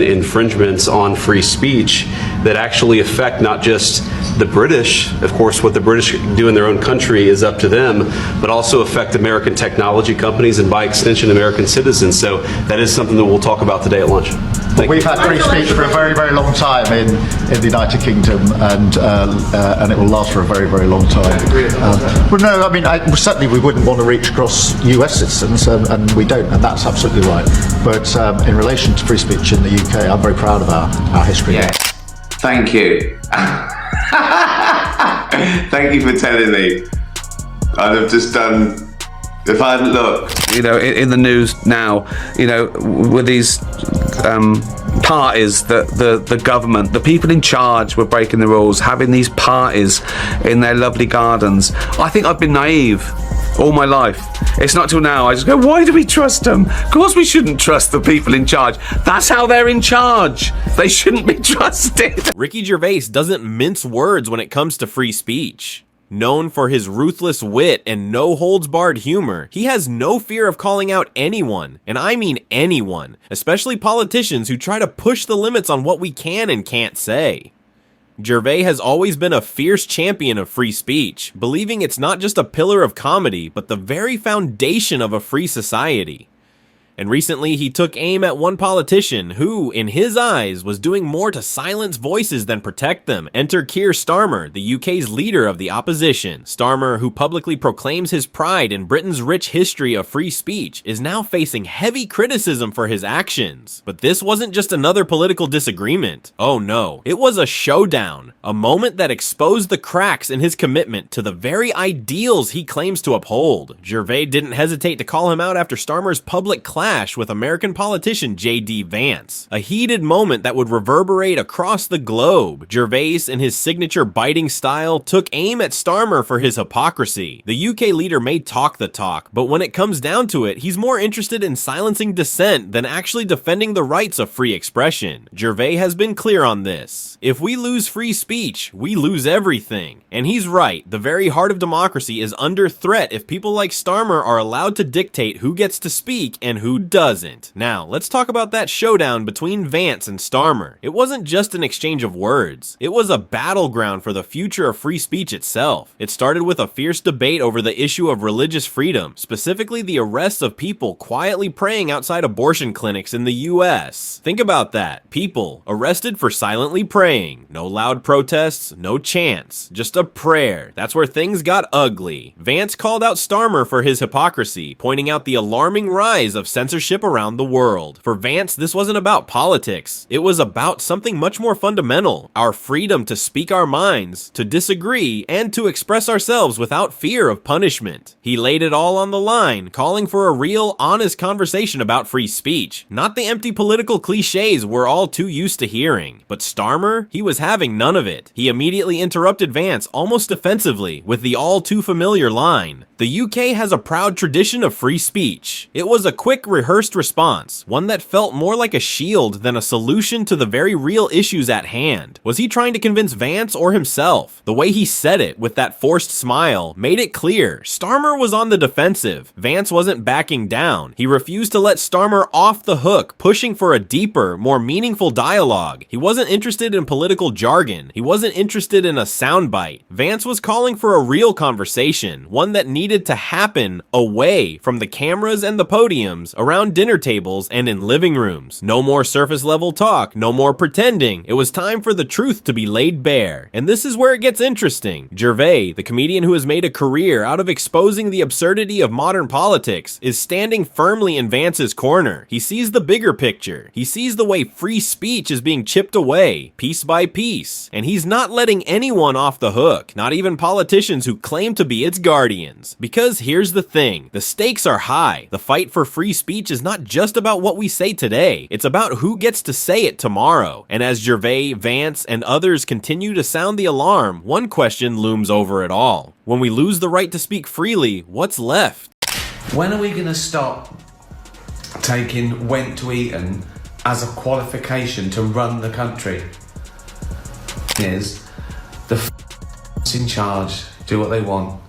infringements on free speech that actually affect not just the British, of course, what the British do in their own country is up to them, but also affect American technology companies and by extension American citizens. So that is something that we'll talk about today at lunch. We've had free speech for a very, very long time in the United Kingdom, and it will last for a very, very long time. Well, no, I mean, certainly we wouldn't want to reach across US citizens, and we don't, and that's absolutely right. But in relation to free speech in the UK, I'm very proud of our history. Yeah. Thank you. Thank you for telling me. I'd have just done, if I hadn't looked. You know, in the news now, you know, with these parties that the government, the people in charge were breaking the rules, having these parties in their lovely gardens. I think I've been naive all my life. It's not till now I just go, why do we trust them? Of course we shouldn't trust the people in charge. That's how they're in charge. They shouldn't be trusted. Ricky Gervais doesn't mince words when it comes to free speech. Known for his ruthless wit and no-holds-barred humor, he has no fear of calling out anyone, and I mean anyone, especially politicians who try to push the limits on what we can and can't say. Gervais has always been a fierce champion of free speech, believing it's not just a pillar of comedy, but the very foundation of a free society. And recently he took aim at one politician who, in his eyes, was doing more to silence voices than protect them. Enter Keir Starmer, the UK's leader of the opposition. Starmer, who publicly proclaims his pride in Britain's rich history of free speech, is now facing heavy criticism for his actions. But this wasn't just another political disagreement. Oh no, it was a showdown. A moment that exposed the cracks in his commitment to the very ideals he claims to uphold. Gervais didn't hesitate to call him out after Starmer's public clash with American politician J.D. Vance. A heated moment that would reverberate across the globe. Gervais, in his signature biting style, took aim at Starmer for his hypocrisy. The UK leader may talk the talk, but when it comes down to it, he's more interested in silencing dissent than actually defending the rights of free expression. Gervais has been clear on this. If we lose free speech, we lose everything. And he's right, the very heart of democracy is under threat if people like Starmer are allowed to dictate who gets to speak and who doesn't. Now, let's talk about that showdown between Vance and Starmer. It wasn't just an exchange of words. It was a battleground for the future of free speech itself. It started with a fierce debate over the issue of religious freedom, specifically the arrests of people quietly praying outside abortion clinics in the US. Think about that. People arrested for silently praying. No loud protests, no chants, just a prayer. That's where things got ugly. Vance called out Starmer for his hypocrisy, pointing out the alarming rise of censorship around the world. For Vance, this wasn't about politics. It was about something much more fundamental. Our freedom to speak our minds, to disagree, and to express ourselves without fear of punishment. He laid it all on the line, calling for a real, honest conversation about free speech, not the empty political cliches we're all too used to hearing. But Starmer, he was having none of it. He immediately interrupted Vance almost defensively with the all too familiar line. The UK has a proud tradition of free speech. It was a quick, rehearsed response, one that felt more like a shield than a solution to the very real issues at hand. Was he trying to convince Vance or himself? The way he said it, with that forced smile, made it clear Starmer was on the defensive. Vance wasn't backing down. He refused to let Starmer off the hook, pushing for a deeper, more meaningful dialogue. He wasn't interested in political jargon. He wasn't interested in a soundbite. Vance was calling for a real conversation, one that needed to happen away from the cameras and the podiums, around dinner tables and in living rooms. No more surface level talk, no more pretending. It was time for the truth to be laid bare. And this is where it gets interesting. Gervais, the comedian who has made a career out of exposing the absurdity of modern politics, is standing firmly in Vance's corner. He sees the bigger picture. He sees the way free speech is being chipped away, piece by piece. And he's not letting anyone off the hook, not even politicians who claim to be its guardians. Because here's the thing, the stakes are high. The fight for free speech is not just about what we say today, it's about who gets to say it tomorrow. And as Gervais, Vance, and others continue to sound the alarm, one question looms over it all. When we lose the right to speak freely, what's left? When are we going to stop taking went to Eton as a qualification to run the country? Is the in charge do what they want,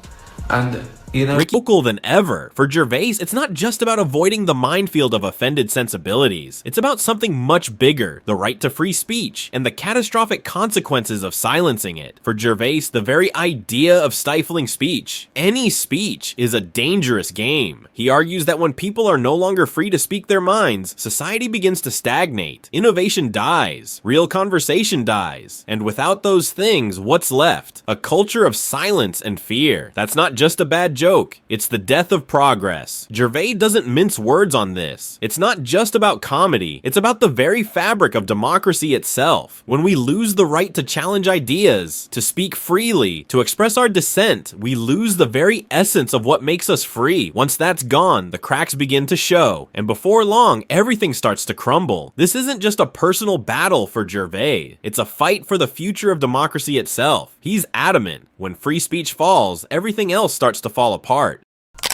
and You know, vocal than ever. For Gervais, it's not just about avoiding the minefield of offended sensibilities. It's about something much bigger, the right to free speech, and the catastrophic consequences of silencing it. For Gervais, the very idea of stifling speech, any speech, is a dangerous game. He argues that when people are no longer free to speak their minds, society begins to stagnate, innovation dies, real conversation dies, and without those things, what's left? A culture of silence and fear. That's not just a bad joke, it's the death of progress. Gervais doesn't mince words on this. It's not just about comedy, it's about the very fabric of democracy itself. When we lose the right to challenge ideas, to speak freely, to express our dissent, we lose the very essence of what makes us free. Once that's gone, the cracks begin to show, and before long, everything starts to crumble. This isn't just a personal battle for Gervais, it's a fight for the future of democracy itself. He's adamant, when free speech falls, everything else starts to fall apart.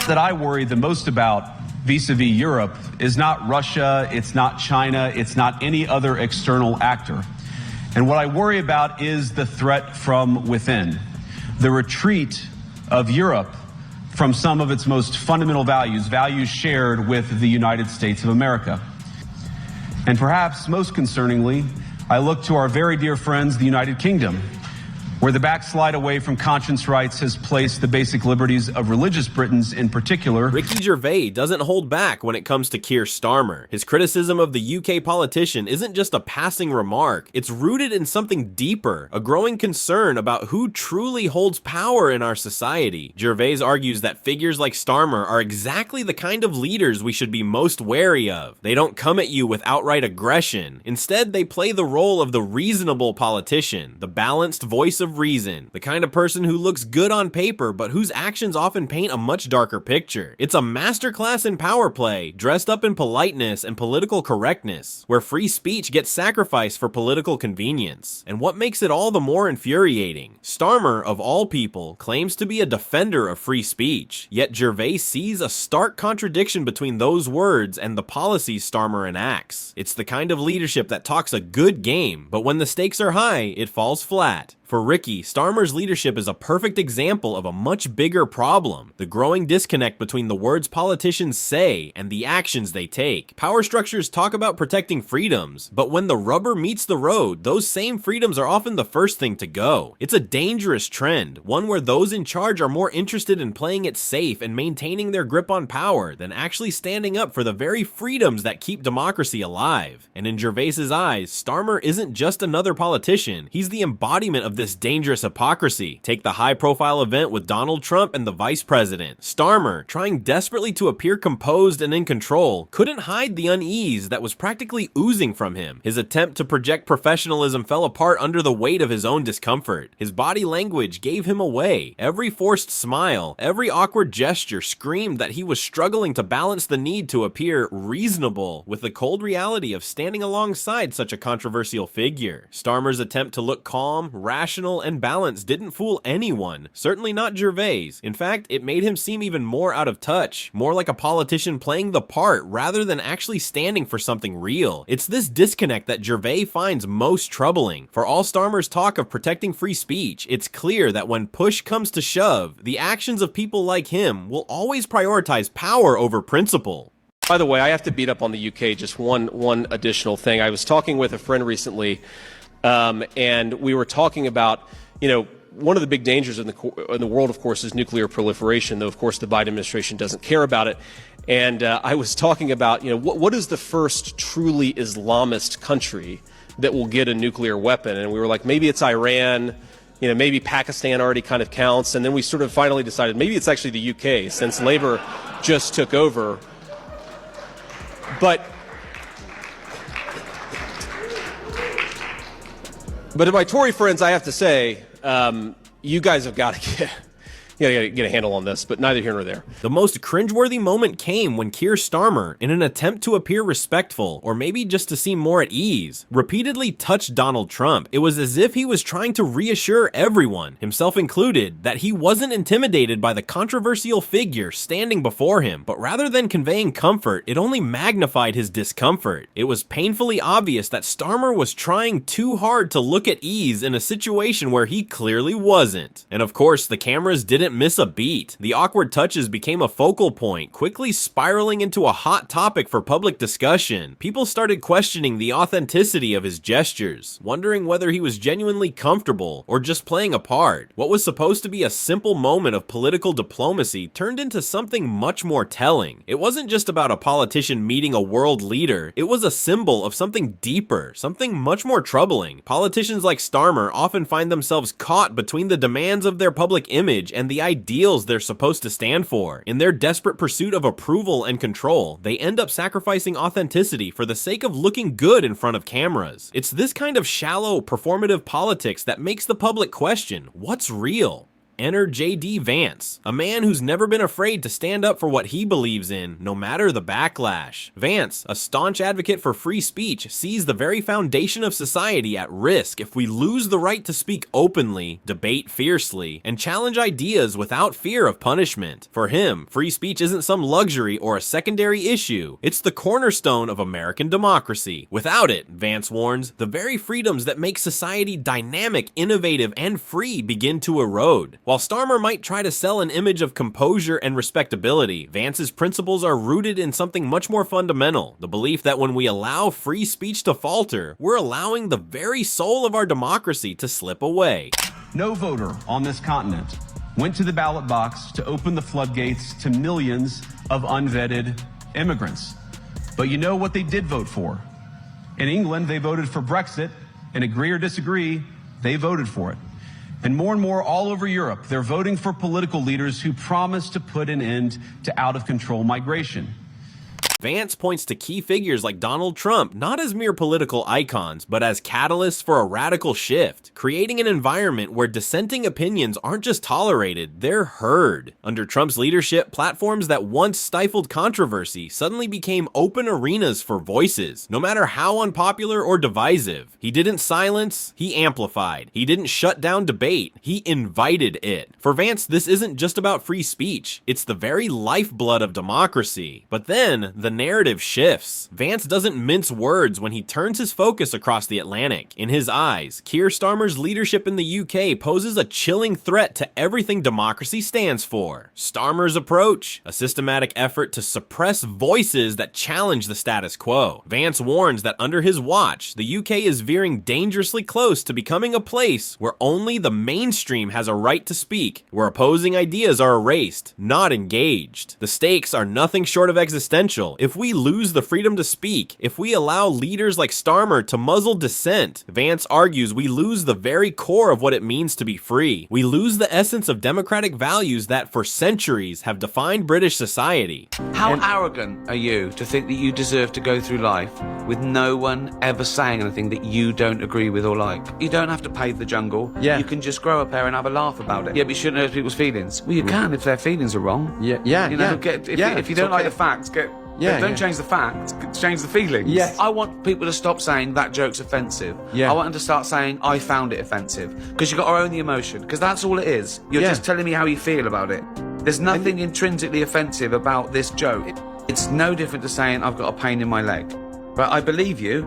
That I worry the most about vis-a-vis Europe is not Russia, it's not China, it's not any other external actor. And what I worry about is the threat from within, the retreat of Europe from some of its most fundamental values, values shared with the United States of America. And perhaps most concerningly, I look to our very dear friends, the United Kingdom, where the backslide away from conscience rights has placed the basic liberties of religious Britons in particular. Ricky Gervais doesn't hold back when it comes to Keir Starmer. His criticism of the UK politician isn't just a passing remark, it's rooted in something deeper, a growing concern about who truly holds power in our society. Gervais argues that figures like Starmer are exactly the kind of leaders we should be most wary of. They don't come at you with outright aggression. Instead, they play the role of the reasonable politician, the balanced voice of reason, the kind of person who looks good on paper but whose actions often paint a much darker picture. It's a masterclass in power play, dressed up in politeness and political correctness, where free speech gets sacrificed for political convenience. And what makes it all the more infuriating, Starmer, of all people, claims to be a defender of free speech, yet Gervais sees a stark contradiction between those words and the policies Starmer enacts. It's the kind of leadership that talks a good game, but when the stakes are high, it falls flat. For Ricky, Starmer's leadership is a perfect example of a much bigger problem, the growing disconnect between the words politicians say and the actions they take. Power structures talk about protecting freedoms, but when the rubber meets the road, those same freedoms are often the first thing to go. It's a dangerous trend, one where those in charge are more interested in playing it safe and maintaining their grip on power than actually standing up for the very freedoms that keep democracy alive. And in Gervais's eyes, Starmer isn't just another politician, he's the embodiment of this dangerous hypocrisy. Take the high-profile event with Donald Trump and the vice president. Starmer, trying desperately to appear composed and in control, couldn't hide the unease that was practically oozing from him. His attempt to project professionalism fell apart under the weight of his own discomfort. His body language gave him away. Every forced smile, every awkward gesture screamed that he was struggling to balance the need to appear reasonable with the cold reality of standing alongside such a controversial figure. Starmer's attempt to look calm, rational, and balanced didn't fool anyone, certainly not Gervais. In fact, it made him seem even more out of touch, more like a politician playing the part rather than actually standing for something real. It's this disconnect that Gervais finds most troubling. For all Starmer's talk of protecting free speech, it's clear that when push comes to shove, the actions of people like him will always prioritize power over principle. By the way, I have to beat up on the UK just one additional thing. I was talking with a friend recently, and we were talking about, one of the big dangers in the world, of course, is nuclear proliferation, though, of course, the Biden administration doesn't care about it. And I was talking about, what is the first truly Islamist country that will get a nuclear weapon? And we were like, maybe it's Iran, maybe Pakistan already kind of counts. And then we sort of finally decided maybe it's actually the UK, since Labour just took over. But to my Tory friends, I have to say, you guys have got to get a handle on this, but neither here nor there. The most cringeworthy moment came when Keir Starmer, in an attempt to appear respectful, or maybe just to seem more at ease, repeatedly touched Donald Trump. It was as if he was trying to reassure everyone, himself included, that he wasn't intimidated by the controversial figure standing before him, but rather than conveying comfort, it only magnified his discomfort. It was painfully obvious that Starmer was trying too hard to look at ease in a situation where he clearly wasn't. And of course, the cameras didn't didn't miss a beat. The awkward touches became a focal point, quickly spiraling into a hot topic for public discussion. People started questioning the authenticity of his gestures, wondering whether he was genuinely comfortable or just playing a part. What was supposed to be a simple moment of political diplomacy turned into something much more telling. It wasn't just about a politician meeting a world leader, it was a symbol of something deeper, something much more troubling. Politicians like Starmer often find themselves caught between the demands of their public image and the ideals they're supposed to stand for. In their desperate pursuit of approval and control, they end up sacrificing authenticity for the sake of looking good in front of cameras. It's this kind of shallow, performative politics that makes the public question, what's real? Enter J.D. Vance, a man who's never been afraid to stand up for what he believes in, no matter the backlash. Vance, a staunch advocate for free speech, sees the very foundation of society at risk if we lose the right to speak openly, debate fiercely, and challenge ideas without fear of punishment. For him, free speech isn't some luxury or a secondary issue. It's the cornerstone of American democracy. Without it, Vance warns, the very freedoms that make society dynamic, innovative, and free begin to erode. While Starmer might try to sell an image of composure and respectability, Vance's principles are rooted in something much more fundamental, the belief that when we allow free speech to falter, we're allowing the very soul of our democracy to slip away. No voter on this continent went to the ballot box to open the floodgates to millions of unvetted immigrants. But you know what they did vote for? In England, they voted for Brexit, and agree or disagree, they voted for it. And more all over Europe, they're voting for political leaders who promise to put an end to out-of-control migration. Vance points to key figures like Donald Trump not as mere political icons, but as catalysts for a radical shift, creating an environment where dissenting opinions aren't just tolerated, they're heard. Under Trump's leadership, platforms that once stifled controversy suddenly became open arenas for voices, no matter how unpopular or divisive. He didn't silence, he amplified. He didn't shut down debate, he invited it. For Vance, this isn't just about free speech, it's the very lifeblood of democracy. But then, the narrative shifts. Vance doesn't mince words when he turns his focus across the Atlantic. In his eyes, Keir Starmer's leadership in the UK poses a chilling threat to everything democracy stands for. Starmer's approach, a systematic effort to suppress voices that challenge the status quo. Vance warns that under his watch, the UK is veering dangerously close to becoming a place where only the mainstream has a right to speak, where opposing ideas are erased, not engaged. The stakes are nothing short of existential. If we lose the freedom to speak, if we allow leaders like Starmer to muzzle dissent, Vance argues we lose the very core of what it means to be free. We lose the essence of democratic values that for centuries have defined British society. How arrogant are you to think that you deserve to go through life with no one ever saying anything that you don't agree with or like? You don't have to pave the jungle. Yeah. You can just grow up there and have a laugh about it. Yeah, but you shouldn't hurt people's feelings. Well, you can if their feelings are wrong. Yeah. You know, if you don't like the facts, don't change the facts, change the feelings. Yes. I want people to stop saying that joke's offensive. Yeah. I want them to start saying I found it offensive. Because you've got to own the emotion. Because that's all it is. You're just telling me how you feel about it. There's nothing intrinsically offensive about this joke. It's no different to saying I've got a pain in my leg. But I believe you,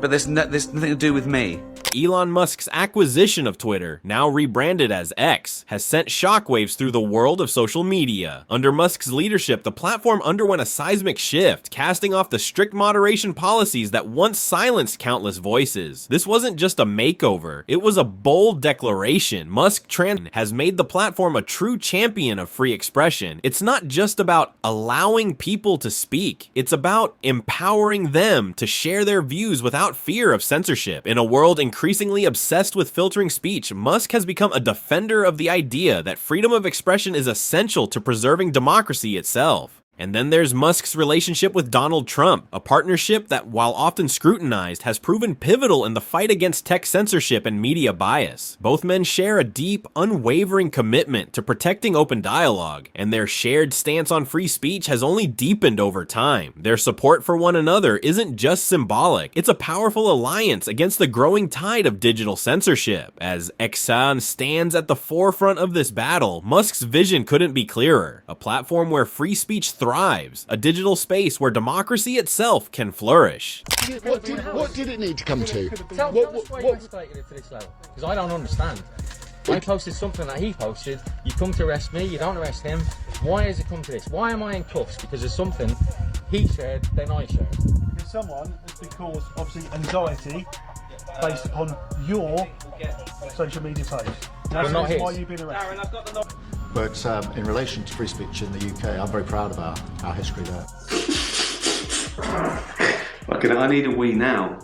but there's nothing to do with me. Elon Musk's acquisition of Twitter, now rebranded as X, has sent shockwaves through the world of social media. Under Musk's leadership, the platform underwent a seismic shift, casting off the strict moderation policies that once silenced countless voices. This wasn't just a makeover, it was a bold declaration. Musk has made the platform a true champion of free expression. It's not just about allowing people to speak, it's about empowering them to share their views without fear of censorship. In a world increasingly obsessed with filtering speech, Musk has become a defender of the idea that freedom of expression is essential to preserving democracy itself. And then there's Musk's relationship with Donald Trump, a partnership that, while often scrutinized, has proven pivotal in the fight against tech censorship and media bias. Both men share a deep, unwavering commitment to protecting open dialogue, and their shared stance on free speech has only deepened over time. Their support for one another isn't just symbolic, it's a powerful alliance against the growing tide of digital censorship. As Xan stands at the forefront of this battle, Musk's vision couldn't be clearer. A platform where free speech thrives, a digital space where democracy itself can flourish. What did it need to come to? Tell us why you escalated it to this level, because I don't understand. I posted something that he posted. You come to arrest me, you don't arrest him. Why has it come to this? Why am I in cuffs? Because of something he shared, then I shared. Because someone has been caused, obviously, anxiety based upon your social media page. That's not his. why you've been arrested. But in relation to free speech in the UK, I'm very proud of our history there. Fucking, I need a wee now.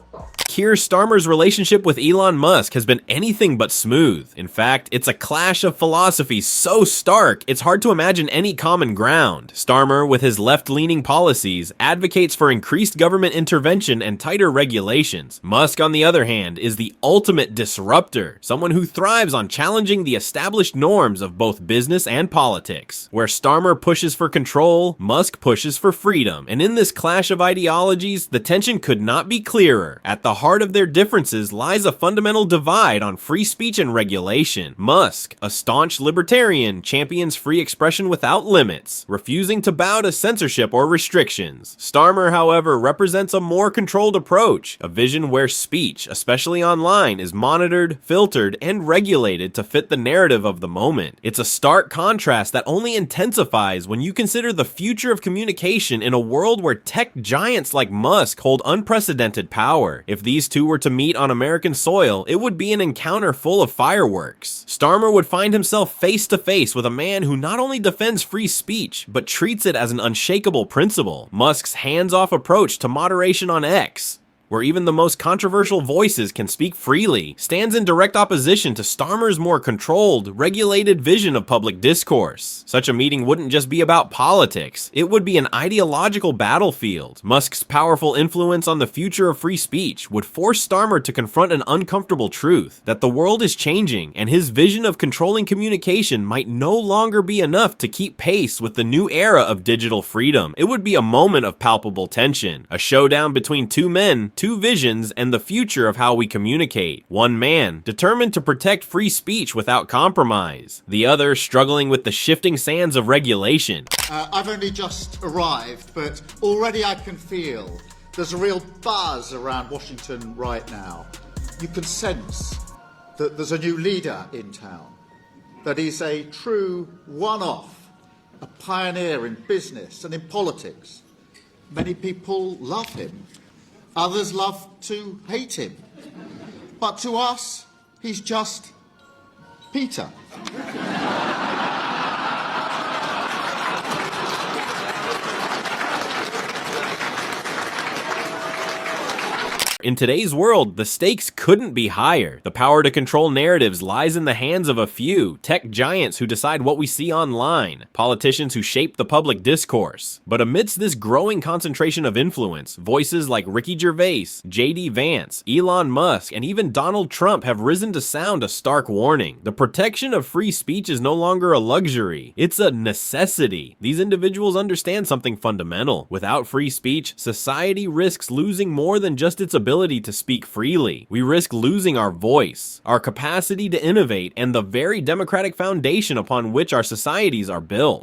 Keir Starmer's relationship with Elon Musk has been anything but smooth. In fact, it's a clash of philosophies so stark, it's hard to imagine any common ground. Starmer, with his left-leaning policies, advocates for increased government intervention and tighter regulations. Musk, on the other hand, is the ultimate disruptor, someone who thrives on challenging the established norms of both business and politics. Where Starmer pushes for control, Musk pushes for freedom. And in this clash of ideologies, the tension could not be clearer. At the heart of their differences lies a fundamental divide on free speech and regulation. Musk, a staunch libertarian, champions free expression without limits, refusing to bow to censorship or restrictions. Starmer, however, represents a more controlled approach, a vision where speech, especially online, is monitored, filtered, and regulated to fit the narrative of the moment. It's a stark contrast that only intensifies when you consider the future of communication in a world where tech giants like Musk hold unprecedented power. If these two were to meet on American soil, it would be an encounter full of fireworks. Starmer would find himself face to face with a man who not only defends free speech, but treats it as an unshakable principle. Musk's hands-off approach to moderation on X, where even the most controversial voices can speak freely, stands in direct opposition to Starmer's more controlled, regulated vision of public discourse. Such a meeting wouldn't just be about politics, it would be an ideological battlefield. Musk's powerful influence on the future of free speech would force Starmer to confront an uncomfortable truth, that the world is changing, and his vision of controlling communication might no longer be enough to keep pace with the new era of digital freedom. It would be a moment of palpable tension, a showdown between two men, two visions, and the future of how we communicate. One man, determined to protect free speech without compromise. The other, struggling with the shifting sands of regulation. I've only just arrived, but already I can feel there's a real buzz around Washington right now. You can sense that there's a new leader in town, that he's a true one-off, a pioneer in business and in politics. Many people love him. Others love to hate him. But to us, he's just Peter. In today's world, the stakes couldn't be higher. The power to control narratives lies in the hands of a few, tech giants who decide what we see online, politicians who shape the public discourse. But amidst this growing concentration of influence, voices like Ricky Gervais, Vance, Elon Musk, and even Donald Trump have risen to sound a stark warning. The protection of free speech is no longer a luxury, it's a necessity. These individuals understand something fundamental. Without free speech, society risks losing more than just its ability to speak freely. We risk losing our voice, our capacity to innovate, and the very democratic foundation upon which our societies are built.